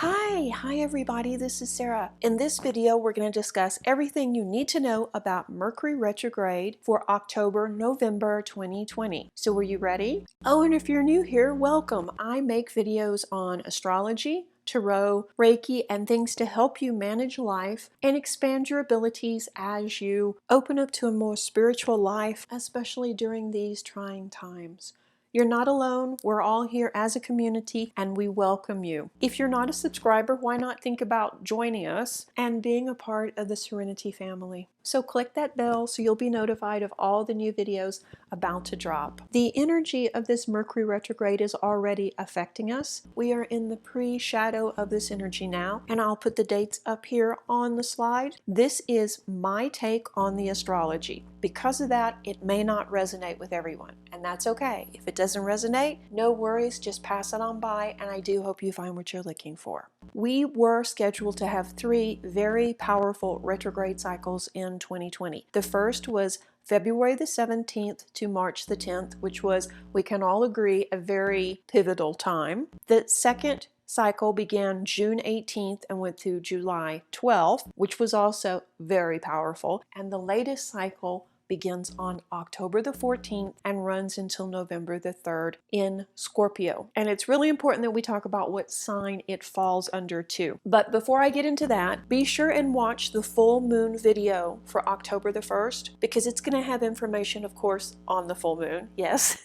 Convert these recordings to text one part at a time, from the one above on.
Hi everybody, this is Sarah. In this video, we're going to discuss everything you need to know about Mercury retrograde for October-November 2020. So are you ready? Oh, and if you're new here, welcome. I make videos on astrology, tarot, Reiki, and things to help you manage life and expand your abilities as you open up to a more spiritual life, especially during these trying times. You're not alone. We're all here as a community and we welcome you. If you're not a subscriber, why not think about joining us and being a part of the Serenity family? So click that bell so you'll be notified of all the new videos about to drop. The energy of this Mercury retrograde is already affecting us. We are in the pre-shadow of this energy now, and I'll put the dates up here on the slide. This is my take on the astrology. Because of that, it may not resonate with everyone, and that's okay. If it doesn't resonate, no worries, just pass it on by, and I do hope you find what you're looking for. We were scheduled to have 3 very powerful retrograde cycles in 2020. The first was February the 17th to March the 10th, which was, we can all agree, a very pivotal time. The second cycle began June 18th and went through July 12th, which was also very powerful. And the latest cycle begins on October the 14th and runs until November the 3rd in Scorpio. And it's really important that we talk about what sign it falls under too. But before I get into that, be sure and watch the full moon video for October the 1st, because it's going to have information, of course, on the full moon, yes,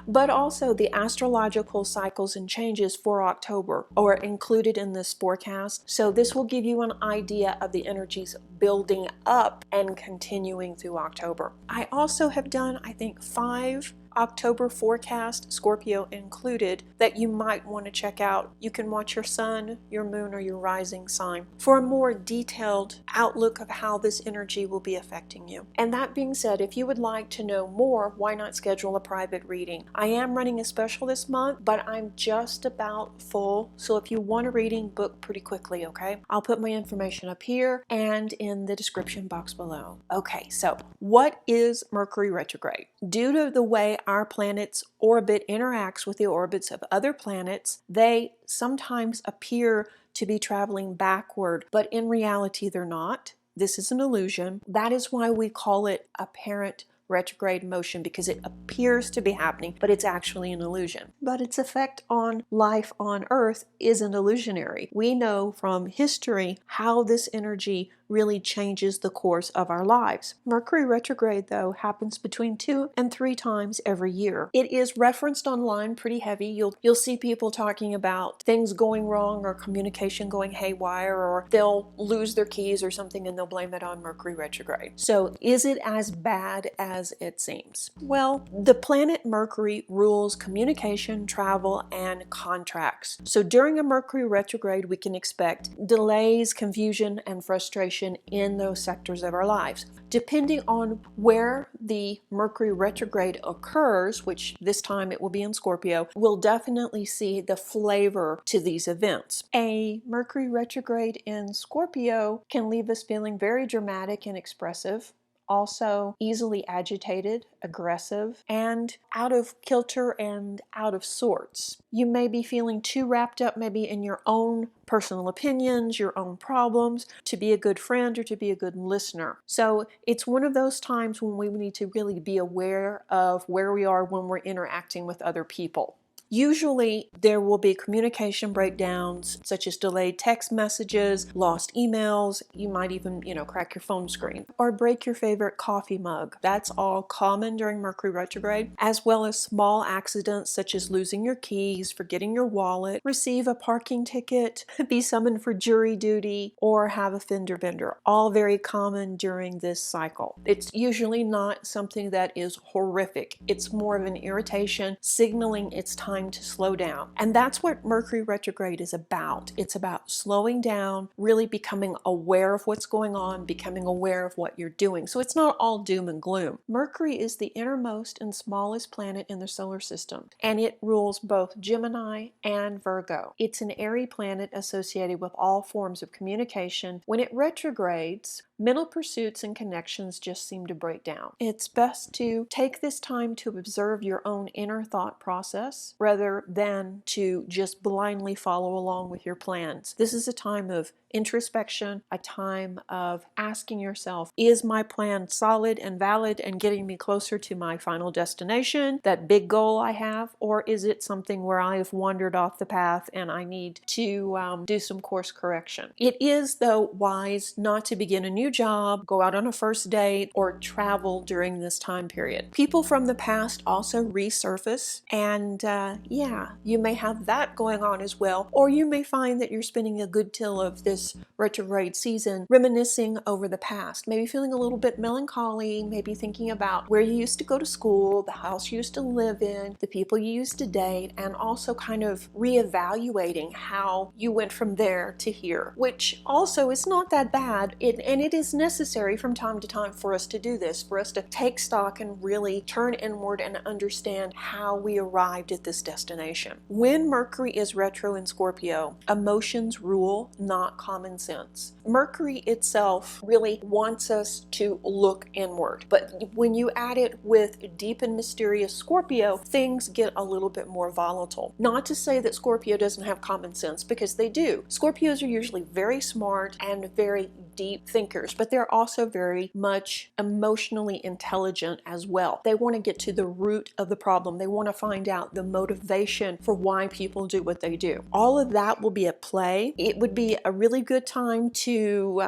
but also the astrological cycles and changes for October are included in this forecast. So this will give you an idea of the energies building up and continuing through October. I also have done, I think, 5 October forecast, Scorpio included, that you might want to check out. You can watch your sun, your moon, or your rising sign for a more detailed outlook of how this energy will be affecting you. And that being said, if you would like to know more, why not schedule a private reading? I am running a special this month, but I'm just about full. So if you want a reading, book pretty quickly, okay? I'll put my information up here and in the description box below. Okay, so what is Mercury retrograde? Due to the way our planet's orbit interacts with the orbits of other planets, they sometimes appear to be traveling backward, but in reality they're not. This is an illusion. That is why we call it apparent retrograde motion, because it appears to be happening, but it's actually an illusion. But its effect on life on Earth isn't illusionary. We know from history how this energy really changes the course of our lives. Mercury retrograde, though, happens between 2 and 3 times every year. It is referenced online pretty heavy. You'll see people talking about things going wrong or communication going haywire, or they'll lose their keys or something and they'll blame it on Mercury retrograde. So is it as bad as it seems? Well, the planet Mercury rules communication, travel, and contracts. So during a Mercury retrograde, we can expect delays, confusion, and frustration in those sectors of our lives. Depending on where the Mercury retrograde occurs, which this time it will be in Scorpio, we'll definitely see the flavor to these events. A Mercury retrograde in Scorpio can leave us feeling very dramatic and expressive, also easily agitated, aggressive, and out of kilter and out of sorts. You may be feeling too wrapped up maybe in your own personal opinions, your own problems, to be a good friend or to be a good listener. So it's one of those times when we need to really be aware of where we are when we're interacting with other people. Usually there will be communication breakdowns, such as delayed text messages, lost emails. You might even, crack your phone screen or break your favorite coffee mug. That's all common during Mercury retrograde, as well as small accidents such as losing your keys, forgetting your wallet, receive a parking ticket, be summoned for jury duty, or have a fender bender. All very common during this cycle. It's usually not something that is horrific. It's more of an irritation signaling it's time to slow down. And that's what Mercury retrograde is about. It's about slowing down, really becoming aware of what's going on, becoming aware of what you're doing. So it's not all doom and gloom. Mercury is the innermost and smallest planet in the solar system, and it rules both Gemini and Virgo. It's an airy planet associated with all forms of communication. When it retrogrades, mental pursuits and connections just seem to break down. It's best to take this time to observe your own inner thought process rather rather than to just blindly follow along with your plans. This is a time of introspection, a time of asking yourself, is my plan solid and valid and getting me closer to my final destination, that big goal I have, or is it something where I have wandered off the path and I need to do some course correction? It is, though, wise not to begin a new job, go out on a first date, or travel during this time period. People from the past also resurface, and yeah, you may have that going on as well, or you may find that you're spending a good deal of this retrograde season reminiscing over the past, maybe feeling a little bit melancholy, maybe thinking about where you used to go to school, the house you used to live in, the people you used to date, and also kind of reevaluating how you went from there to here, which also is not that bad, and it is necessary from time to time for us to do this, for us to take stock and really turn inward and understand how we arrived at this destination. When Mercury is retro in Scorpio, emotions rule, not common sense. Mercury itself really wants us to look inward, but when you add it with deep and mysterious Scorpio, things get a little bit more volatile. Not to say that Scorpio doesn't have common sense, because they do. Scorpios are usually very smart and very deep thinkers, but they're also very much emotionally intelligent as well. They want to get to the root of the problem. They want to find out the motivation for why people do what they do. All of that will be at play. It would be a really good time to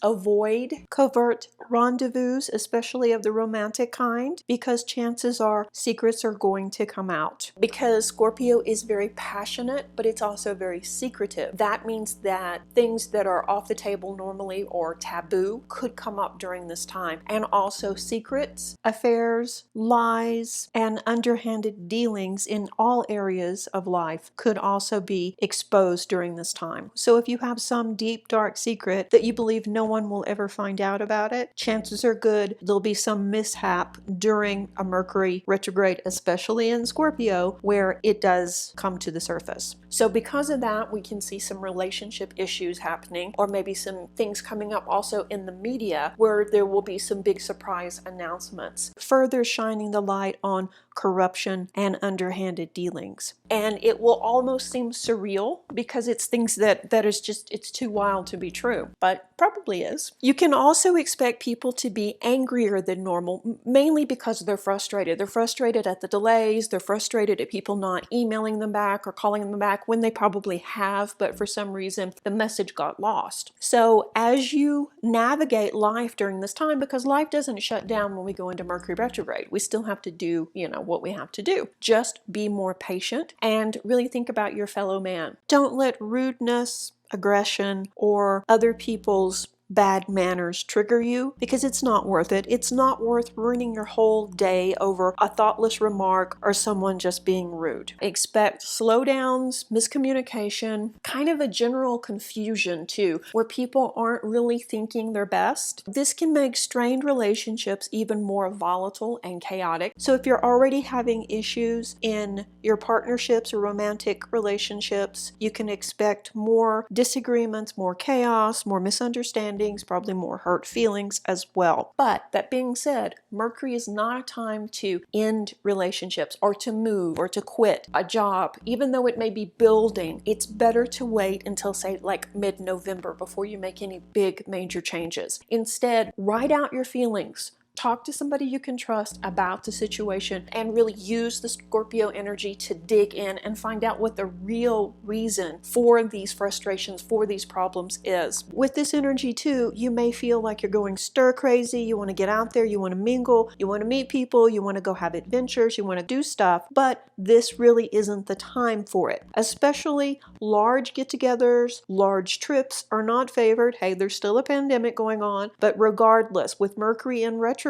avoid covert rendezvous, especially of the romantic kind, because chances are secrets are going to come out. Because Scorpio is very passionate, but it's also very secretive. That means that things that are off the table normally or taboo could come up during this time. And also secrets, affairs, lies, and underhanded dealings in all areas of life could also be exposed during this time. So if you have some deep, dark secret that you believe no one will ever find out about it, chances are good there'll be some mishap during a Mercury retrograde, especially in Scorpio, where it does come to the surface. So because of that, we can see some relationship issues happening, or maybe some things coming up also in the media where there will be some big surprise announcements, further shining the light on corruption and underhanded dealings. And it will almost seem surreal because it's things that is just, it's too wild to be true, but probably is. You can also expect people to be angrier than normal, mainly because they're frustrated. They're frustrated at the delays, they're frustrated at people not emailing them back or calling them back when they probably have, but for some reason the message got lost. So as you navigate life during this time, because life doesn't shut down when we go into Mercury retrograde, we still have to do, what we have to do. Just be more patient and really think about your fellow man. Don't let rudeness, aggression, or other people's bad manners trigger you, because it's not worth it. It's not worth ruining your whole day over a thoughtless remark or someone just being rude. Expect slowdowns, miscommunication, kind of a general confusion too, where people aren't really thinking their best. This can make strained relationships even more volatile and chaotic. So if you're already having issues in your partnerships or romantic relationships, you can expect more disagreements, more chaos, more misunderstandings, probably more hurt feelings as well. But that being said, Mercury is not a time to end relationships or to move or to quit a job. Even though it may be building, it's better to wait until, say, like mid-November before you make any big major changes. Instead, write out your feelings. Talk to somebody you can trust about the situation and really use the Scorpio energy to dig in and find out what the real reason for these frustrations, for these problems is. With this energy too, you may feel like you're going stir crazy. You want to get out there, you want to mingle, you want to meet people, you want to go have adventures, you want to do stuff, but this really isn't the time for it. Especially large get-togethers, large trips are not favored. Hey, there's still a pandemic going on, but regardless, with Mercury in retrograde,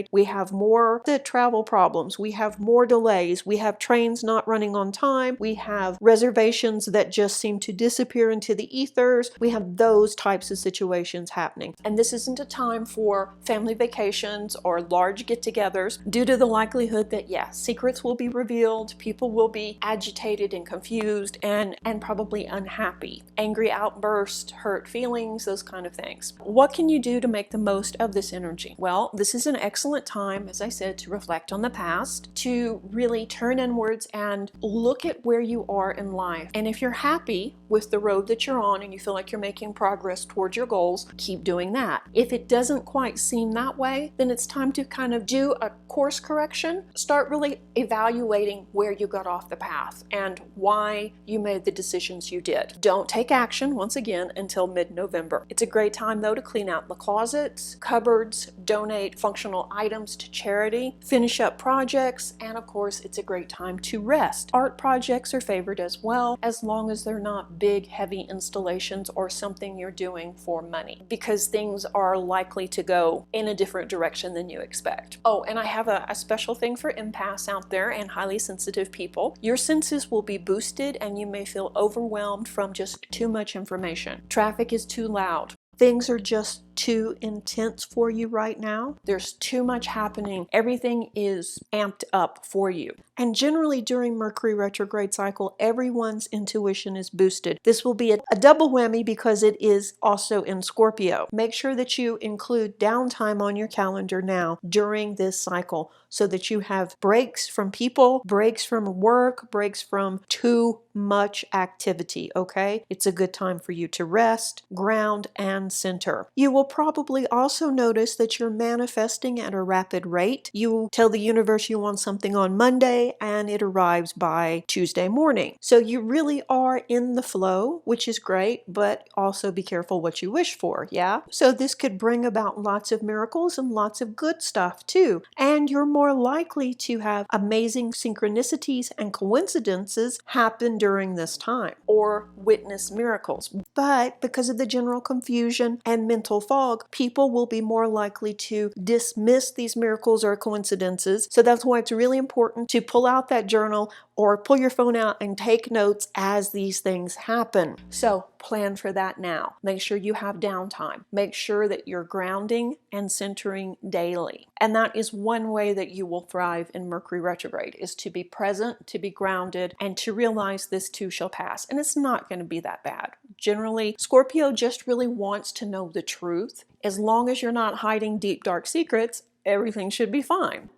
we have more the travel problems, we have more delays, we have trains not running on time, we have reservations that just seem to disappear into the ethers, we have those types of situations happening. And this isn't a time for family vacations or large get-togethers due to the likelihood that, yeah, secrets will be revealed, people will be agitated and confused and probably unhappy. Angry outbursts, hurt feelings, those kind of things. What can you do to make the most of this energy? Well, this is an excellent time, as I said, to reflect on the past, to really turn inwards and look at where you are in life. And if you're happy with the road that you're on and you feel like you're making progress towards your goals, keep doing that. If it doesn't quite seem that way, then it's time to kind of do a course correction. Start really evaluating where you got off the path and why you made the decisions you did. Don't take action, once again, until mid-November. It's a great time, though, to clean out the closets, cupboards, donate functional items to charity, finish up projects, and of course, it's a great time to rest. Art projects are favored as well, as long as they're not big, heavy installations or something you're doing for money, because things are likely to go in a different direction than you expect. Oh, and I have a special thing for empaths out there and highly sensitive people. Your senses will be boosted and you may feel overwhelmed from just too much information. Traffic is too loud. Things are just too intense for you right now. There's too much happening. Everything is amped up for you. And generally during Mercury retrograde cycle, everyone's intuition is boosted. This will be a double whammy because it is also in Scorpio. Make sure that you include downtime on your calendar now during this cycle so that you have breaks from people, breaks from work, breaks from too much activity, okay? It's a good time for you to rest, ground, and center. You will probably also notice that you're manifesting at a rapid rate. You tell the universe you want something on Monday and it arrives by Tuesday morning. So you really are in the flow, which is great, but also be careful what you wish for, yeah? So this could bring about lots of miracles and lots of good stuff too. And you're more likely to have amazing synchronicities and coincidences happen during this time or witness miracles. But because of the general confusion and mental fog, people will be more likely to dismiss these miracles or coincidences. So that's why it's really important to pull out that journal or pull your phone out and take notes as these things happen. So plan for that now. Make sure you have downtime. Make sure that you're grounding and centering daily. And that is one way that you will thrive in Mercury retrograde, is to be present, to be grounded, and to realize this too shall pass. And it's not going to be that bad. Generally, Scorpio just really wants to know the truth. As long as you're not hiding deep, dark secrets, everything should be fine.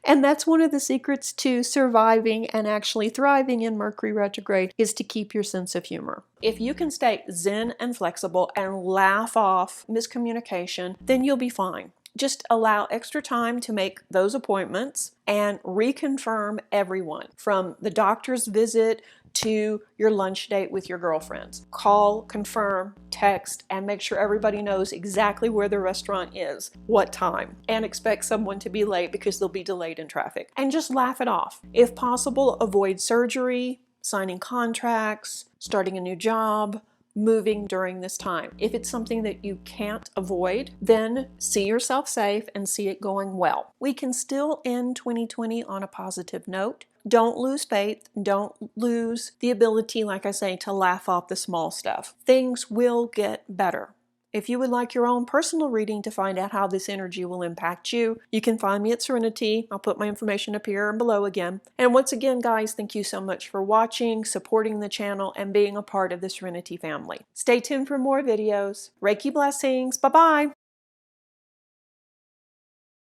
And that's one of the secrets to surviving and actually thriving in Mercury retrograde, is to keep your sense of humor. If you can stay zen and flexible and laugh off miscommunication, then you'll be fine. Just allow extra time to make those appointments and reconfirm everyone, from the doctor's visit to your lunch date with your girlfriends. Call, confirm, text, and make sure everybody knows exactly where the restaurant is, what time, and expect someone to be late because they'll be delayed in traffic. And just laugh it off. If possible, avoid surgery, signing contracts, starting a new job, moving during this time. If it's something that you can't avoid, then see yourself safe and see it going well. We can still end 2020 on a positive note. Don't lose faith. Don't lose the ability, like I say, to laugh off the small stuff. Things will get better. If you would like your own personal reading to find out how this energy will impact you, you can find me at Serenity. I'll put my information up here and below again. And once again, guys, thank you so much for watching, supporting the channel, and being a part of the Serenity family. Stay tuned for more videos. Reiki blessings. Bye-bye.